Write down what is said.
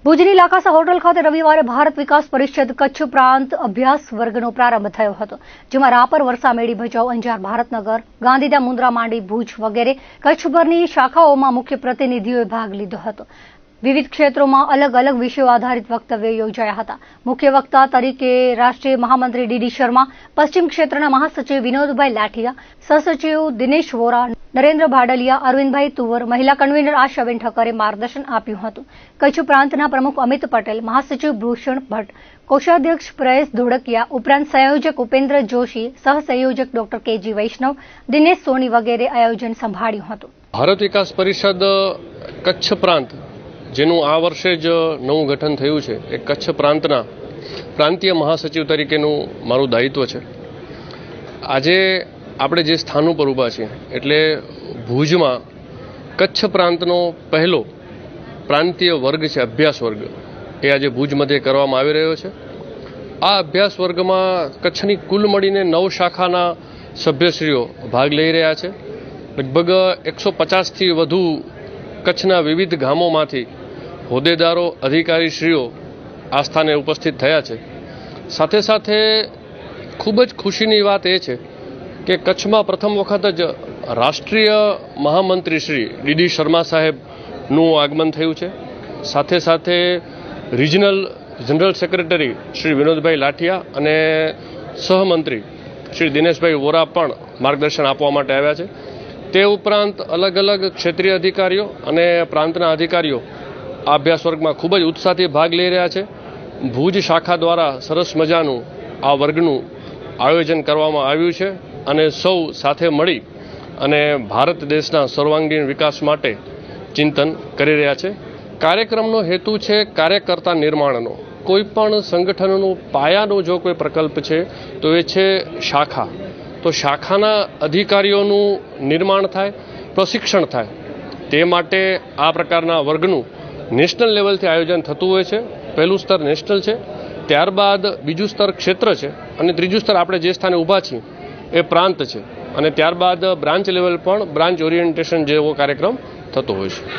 ભુજની લાખાસા હોટલ ખાતે રવિવારે ભારત વિકાસ પરિષદ કચ્છ પ્રાંત અભ્યાસ વર્ગનો પ્રારંભ થયો હતો, જેમાં રાપર, વરસામેડી, ભચાઉ, અંજાર, ભારતનગર, ગાંધીધામ, મુન્દ્રા, માંડવી, ભુજ વગેરે કચ્છભરની શાખાઓમાં મુખ્ય પ્રતિનિધિઓએ ભાગ લીધો હતો। વિવિધ ક્ષેત્રોમાં અલગ અલગ વિષયો આધારિત વક્તવ્ય યોજાયા હતા। મુખ્ય વક્તા તરીકે રાષ્ટ્રીય મહામંત્રી ડી શર્મા, પશ્ચિમ ક્ષેત્રના મહાસચિવ વિનોદભાઈ લાઠિયા, સહસચિવ દિનેશ વોરા, નરેન્દ્ર ભાડલિયા, અરવિંદભાઈ તુવર, મહિલા કન્વીનર આશાબેન ઠક્કરે માર્ગદર્શન આપ્યું હતું। કચ્છ પ્રાંતના પ્રમુખ અમિત પટેલ, મહાસચિવ ભૂષણ ભટ્ટ, કોષાધ્યક્ષ પ્રયેશ ધોળકિયા ઉપરાંત સંયોજક ઉપેન્દ્ર જોશી, સહસંયોજક ડોક્ટર કેજી વૈષ્ણવ, દિનેશ સોની વગેરે આયોજન સંભાળ્યું હતું। ભારત વિકાસ પરિષદ કચ્છ પ્રાંત જેનું આ વર્ષે જ નવું ગઠન થયું છે, એ કચ્છ પ્રાંતના પ્રાંતીય મહાસચિવ તરીકેનું મારું દાયિત્વ છે। આજે આપણે જે સ્થાન ઉપર ઊભા છીએ એટલે ભુજમાં કચ્છ પ્રાંતનો પહેલો પ્રાંતીય વર્ગ છે, અભ્યાસ વર્ગ, એ આજે ભુજ મધ્યે કરવામાં આવી રહ્યો છે। આ અભ્યાસ વર્ગમાં કચ્છની કુલ મળીને 9 શાખાના સભ્યશ્રીઓ ભાગ લઈ રહ્યા છે। લગભગ 150થી વધુ કચ્છના વિવિધ ગામોમાંથી હોદ્દેદારો, અધિકારીશ્રીઓ આ સ્થાને ઉપસ્થિત થયા છે। સાથે સાથે ખૂબ જ ખુશીની વાત એ છે કે કચ્છમાં પ્રથમ વખત જ રાષ્ટ્રીય મહામંત્રી શ્રી ડી શર્મા સાહેબનું આગમન થયું છે। સાથે સાથે regional general secretary Shri Vinodbhai Lathiya અને સહમંત્રી શ્રી દિનેશભાઈ વોરા પણ માર્ગદર્શન આપવા માટે આવ્યા છે। તે ઉપરાંત અલગ અલગ ક્ષેત્રીય અધિકારીઓ અને પ્રાંતના અધિકારીઓ આ અભ્યાસ વર્ગમાં ખૂબ જ ઉત્સાહથી ભાગ લઈ રહ્યા છે। ભુજ શાખા દ્વારા સરસ મજાનું આ વર્ગનું આયોજન કરવામાં આવ્યું છે અને સૌ સાથે મળી અને ભારત દેશના સર્વાંગીણ વિકાસ માટે ચિંતન કરી રહ્યા છે। કાર્યક્રમનો હેતુ છે કાર્યકર્તા નિર્માણનો। કોઈ પણ સંગઠનનો પાયાનો જો કોઈ પ્રકલ્પ છે તો એ છે શાખા। તો શાખાના અધિકારીઓનું નિર્માણ થાય, પ્રશિક્ષણ થાય, તે માટે આ પ્રકારના વર્ગનું નેશનલ લેવલથી આયોજન થતું હોય છે। પહેલું સ્તર નેશનલ છે, ત્યારબાદ બીજું સ્તર ક્ષેત્ર છે અને ત્રીજું સ્તર આપણે જે સ્થાને ઊભા છીએ એ પ્રાંત છે અને ત્યારબાદ બ્રાન્ચ લેવલ પણ બ્રાન્ચ ઓરિએન્ટેશન જેવો કાર્યક્રમ થતો હોય છે।